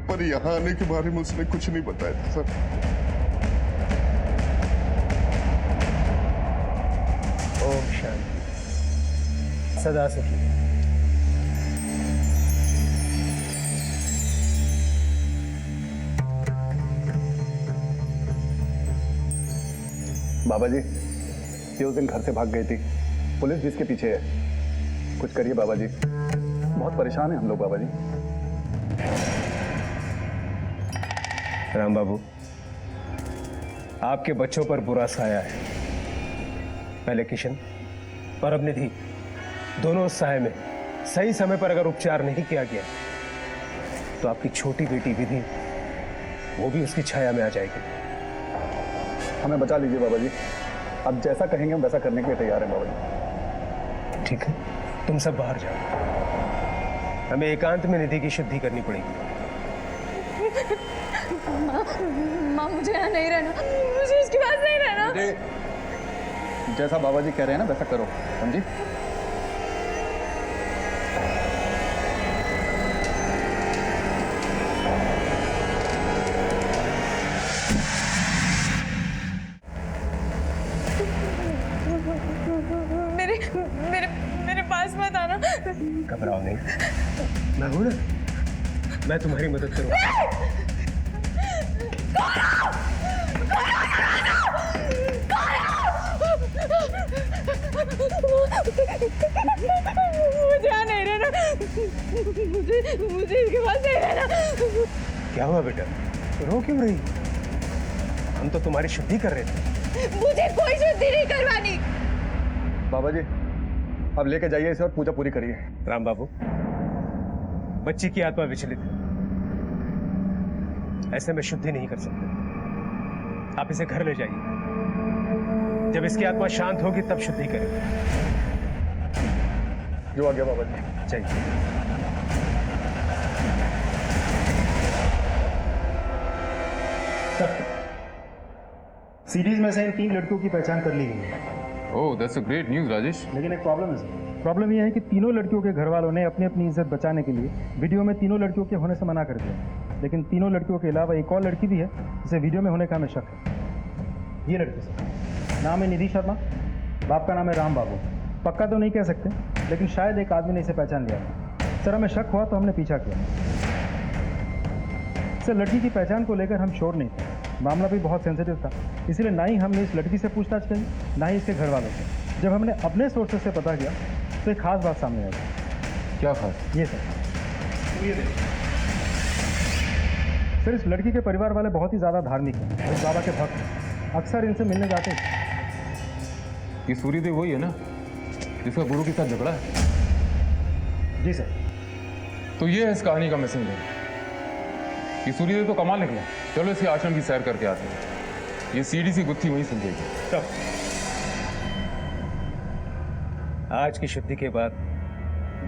पर यहाँ आने के बारे में उसने कुछ नहीं बताया था सर। ओम शांति, सदा सुखी। बाबा जी, ये उस दिन घर से भाग गई थी, पुलिस भी इसके पीछे है। कुछ करिए बाबा जी, बहुत परेशान है हम लोग बाबा जी। राम बाबू, आपके बच्चों पर बुरा साया है। पहले किशन और अब निधि, दोनों उस साये में सही समय पर अगर उपचार नहीं किया गया तो आपकी छोटी बेटी विधि, वो भी उसकी छाया में आ जाएगी। हमें बचा लीजिए बाबा जी, अब जैसा कहेंगे हम वैसा करने के लिए तैयार हैं बाबा जी। ठीक है, तुम सब बाहर जाओ, हमें एकांत में निधि की शुद्धि करनी पड़ेगी। माँ मुझे यहाँ नहीं रहना, मुझे इसके पास नहीं रहना। जैसा बाबा जी कह रहे हैं ना वैसा करो, समझी? मेरे मेरे मेरे पास मत आना। घबराओ नहीं, मैं हूं ना, मैं तुम्हारी मदद करूंगा। मुझे यहाँ नहीं रहना, मुझे इसके पास नहीं रहना। क्या हुआ बेटा, रो क्यों रही? हम तो तुम्हारी शुद्धि कर रहे थे। मुझे कोई शुद्धि नहीं करवानी। बाबा जी, अब लेके जाइए इसे और पूजा पूरी करिए। राम बाबू, बच्ची की आत्मा विचलित है, ऐसे में शुद्धि नहीं कर सकते। आप इसे घर ले जाइए, जब इसकी आत्मा शांत होगी तब शुद्धि करेंगे। जो आ गया बाबा जी, चाहिए। सीरीज में से इन 3 लड़कियों की पहचान कर ली गई है। Oh, that's a great news Rajesh. लेकिन एक प्रॉब्लम है सर। प्रॉब्लम यह है कि तीनों लड़कियों के घर वालों ने अपनी अपनी इज्जत बचाने के लिए वीडियो में तीनों लड़कियों के होने से मना कर दिया। लेकिन तीनों लड़कियों के अलावा एक और लड़की भी है जिसे वीडियो में होने का हमें शक है। ये लड़की सर, नाम है निधि शर्मा, बाप का नाम है राम बाबू। पक्का तो नहीं कह सकते, लेकिन शायद एक आदमी ने इसे पहचान लिया। सर हमें शक हुआ तो हमने पीछा किया। सर लड़की की पहचान को लेकर हम श्योर नहीं थे, मामला भी बहुत सेंसिटिव था, इसलिए ना ही हमने इस लड़की से पूछताछ करी, ना ही इसके घर वालों से। जब हमने अपने सोर्सेस से पता किया तो एक खास बात सामने आई। क्या खास? ये सर, सर इस लड़की के परिवार वाले बहुत ही ज़्यादा धार्मिक हैं, इस बाबा के भक्त हैं, अक्सर इनसे मिलने जाते हैं। ये सूर्यदेव वही है ना जिसका गुरु के साथ झगड़ा है? जी सर। तो ये है इस कहानी का मिसिंग लिंक। ये सूर्यदेव तो कमाल निकला। चलो इसके आश्रम की सैर करके आते हैं, ये सीढ़ी सी गुत्थी वहीं सुलझेगी। तब आज की शुद्धि के बाद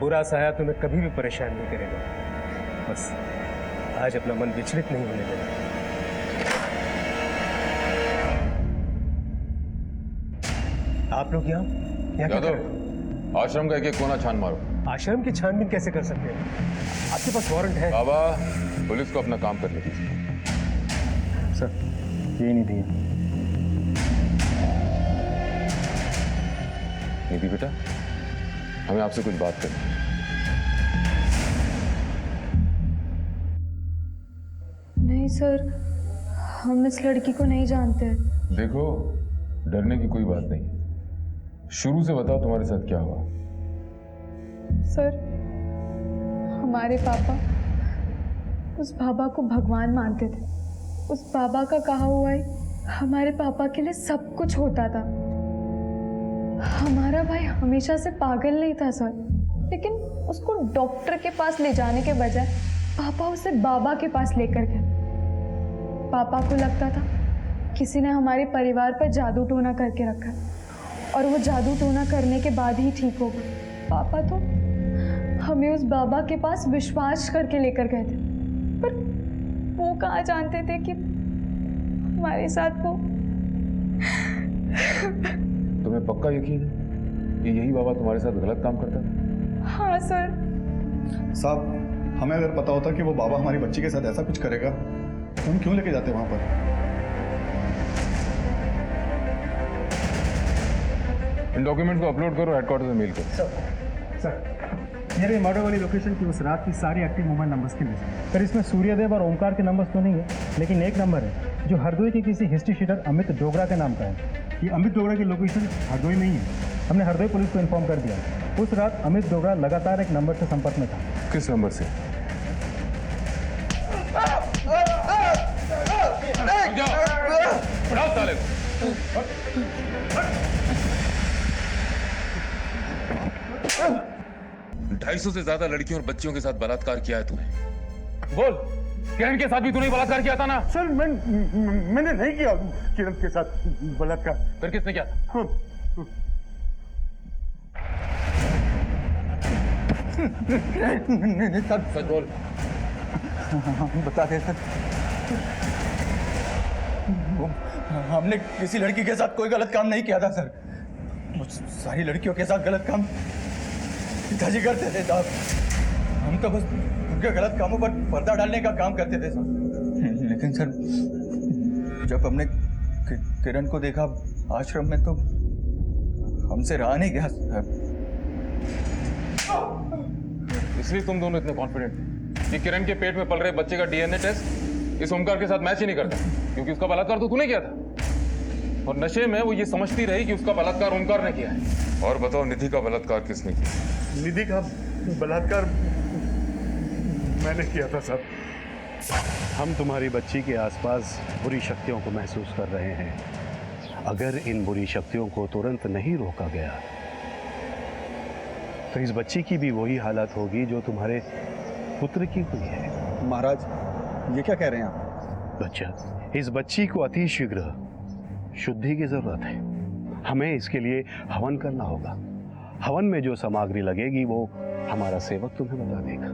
बुरा साया तुम्हें कभी भी परेशान नहीं करेगा। बस आज अपना मन विचलित नहीं होने देना। आप लोग यहाँ क्या कर रहे हो? आश्रम का एक कोना छान मारो। आश्रम की छानबीन कैसे कर सकते हैं? आपके पास वारंट है? बाबा, पुलिस को अपना काम करने दीजिए। सर ये निधि है। निधि बेटा, हमें आपसे कुछ बात करनी है। नहीं सर, हम इस लड़की को नहीं जानते। देखो, डरने की कोई बात नहीं। शुरू से बताओ तुम्हारे साथ क्या हुआ? सर, हमारे पापा उस बाबा को भगवान मानते थे। उस बाबा का कहा हुआ ही हमारे पापा के लिए सब कुछ होता था। हमारा भाई हमेशा से पागल नहीं था सर, लेकिन उसको डॉक्टर के पास ले जाने के बजाय पापा उसे बाबा के पास लेकर गए। पापा को लगता था किसी ने हमारे परिवार पर जादू टोना करके रखा और वो जादू टोना करने के बाद ही ठीक होगा। पापा तो हमें उस बाबा के पास विश्वास करके लेकर गए थे, पर वो कहाँ जानते थे कि हमारे साथ वो। तुम्हें पक्का यकीन है कि यही बाबा तुम्हारे साथ गलत काम करता था? हाँ सर। साहब, हमें अगर पता होता कि वो बाबा हमारी बच्ची के साथ ऐसा कुछ करेगा तो हम क्यों लेके जाते वहां पर? इन डॉक्यूमेंट को अपलोड करो, हेडक्वार्टर में मेल करो। सर मेरे मर्डर वाली लोकेशन की उस रात की सारी एक्टिव मोबाइल नंबर्स की लिस्ट। सर इसमें सूर्यदेव और ओमकार के नंबर्स तो नहीं है, लेकिन एक नंबर है जो हरदोई के किसी हिस्ट्री शीटर अमित डोगरा के नाम का है। ये अमित डोगरा की लोकेशन हरदोई में ही है। हमने हरदोई पुलिस को इन्फॉर्म कर दिया। उस रात अमित डोगरा लगातार एक नंबर से संपर्क में था। किस नंबर से? उठाओ साले को। 250 से ज्यादा लड़कियों और बच्चियों के साथ बलात्कार किया है तूने। बोल, किरण के साथ भी तूने बलात्कार किया था ना? सर मैंने नहीं किया किरण के साथ बलात्कार। फिर किसने किया था? सच बोल। बता दे सर, हमने किसी लड़की के साथ कोई गलत काम नहीं किया था सर। सारी लड़कियों के साथ गलत काम पिताजी करते थे साहब। हम तो बस उनके गलत कामों पर पर्दा डालने का काम करते थे सर। लेकिन सर जब हमने किरण को देखा आश्रम में तो हमसे रहा नहीं गया सर। इसलिए तुम दोनों इतने कॉन्फिडेंट थे कि किरण के पेट में पल रहे बच्चे का डीएनए टेस्ट इस ओमकार के साथ मैच ही नहीं करता, क्योंकि उसका बलात्कार तो तूने किया था। और नशे में वो ये समझती रही कि उसका बलात्कार ओमकार ने किया है। और बताओ, निधि का बलात्कार किसने किया? निधि का बलात्कार मैंने किया था साहब। हम तुम्हारी बच्ची के आसपास बुरी शक्तियों को महसूस कर रहे हैं। अगर इन बुरी शक्तियों को तुरंत नहीं रोका गया तो इस बच्ची की भी वही हालत होगी जो तुम्हारे पुत्र की हुई है। महाराज ये क्या कह रहे हैं आप? बच्चा, इस बच्ची को अति शीघ्र शुद्धि की जरूरत है। हमें इसके लिए हवन करना होगा। हवन में जो सामग्री लगेगी वो हमारा सेवक तुम्हें बता देगा।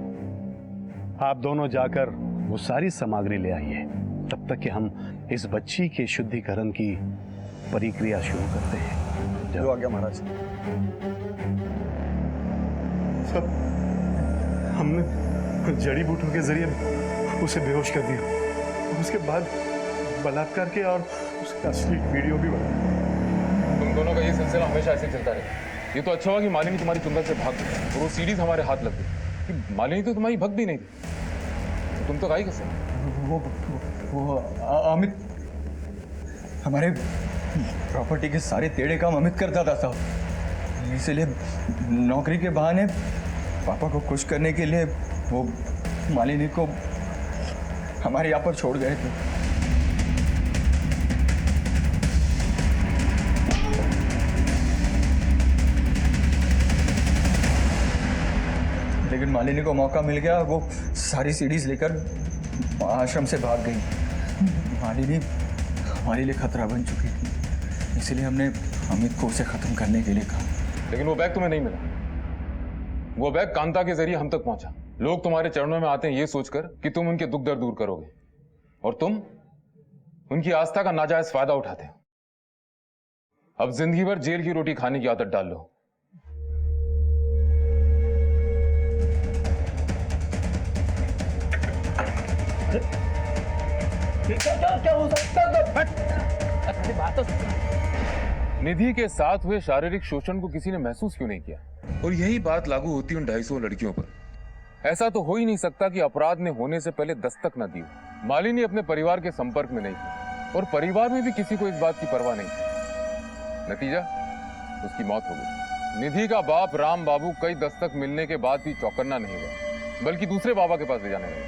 आप दोनों जाकर वो सारी सामग्री ले आइए, तब तक कि हम इस बच्ची के शुद्धिकरण की प्रक्रिया शुरू करते हैं। जो आ गया महाराज। सब हमने जड़ी बूटियों के जरिए उसे बेहोश कर दिया। उसके बाद बलात्कार के और उसका असली वीडियो भी बना। तुम दोनों का ये सिलसिला हमेशा ऐसे चलता रहेगा। ये तो अच्छा हुआ कि मालिनी तुम्हारी चुंगल से भाग गई और वो सीढ़ी हमारे हाथ लग गई। कि मालिनी तो तुम्हारी भक्त भी नहीं थी, तो तुम तो गाई कैसे? वो अमित हमारे प्रॉपर्टी के सारे टेढ़े काम अमित करता था साहब। इसलिए नौकरी के बहाने पापा को खुश करने के लिए वो मालिनी को हमारे यहाँ पर छोड़ गए थे। लेकिन मालिनी को मौका मिल गया, वो सारी सीढ़ीज लेकर आश्रम से भाग गई। मालिनी हमारे लिए खतरा बन चुकी थी, इसलिए हमने अमित को उसे खत्म करने के लिए कहा। लेकिन वो बैग तुम्हें नहीं मिला। वो बैग कांता के जरिए हम तक पहुंचा। लोग तुम्हारे चरणों में आते हैं ये सोचकर कि तुम उनके दुख दर्द दूर करोगे, और तुम उनकी आस्था का नाजायज फायदा उठाते हो। अब जिंदगी भर जेल की रोटी खाने की आदत डाल लो। क्या हो सकता निधि के साथ हुए शारीरिक शोषण को किसी ने महसूस क्यों नहीं किया? और यही बात लागू होती उन 250 लड़कियों पर। ऐसा तो हो ही नहीं सकता कि अपराध ने होने से पहले दस्तक न दी हो। मालिनी अपने परिवार के संपर्क में नहीं थी और परिवार में भी किसी को इस बात की परवाह नहीं थी। नतीजा, उसकी मौत हो गई। निधि का बाप राम बाबू कई दस्तक मिलने के बाद भी चौकन्ना नहीं हुआ, बल्कि दूसरे बाबा के पास ले जाने लगा।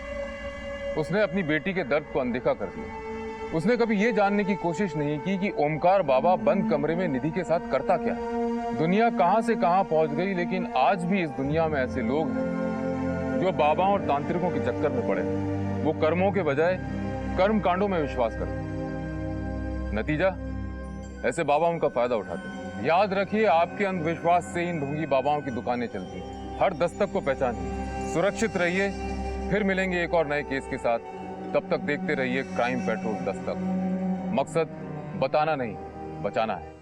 उसने अपनी बेटी के दर्द को अनदेखा कर दिया। उसने कभी यह जानने की कोशिश नहीं की कि ओमकार बाबा बंद कमरे में निधि के साथ करता क्या है। दुनिया कहां से कहां पहुंच गई, लेकिन आज भी इस दुनिया में ऐसे लोग हैं जो बाबाओं और तांत्रिकों के चक्कर में पड़े। वो कर्मों के बजाय कर्म कांडों में विश्वास करते हैं। नतीजा ऐसे बाबा उनका फायदा उठाते हैं। याद रखिए, आपके अंधविश्वास से इन ढोंगी बाबाओं की दुकानें चलती हैं। हर दस्तक को पहचानिए, सुरक्षित रहिए। फिर मिलेंगे एक और नए केस के साथ। तब तक देखते रहिए क्राइम पेट्रोल दस्तक। मकसद बताना नहीं, बचाना है।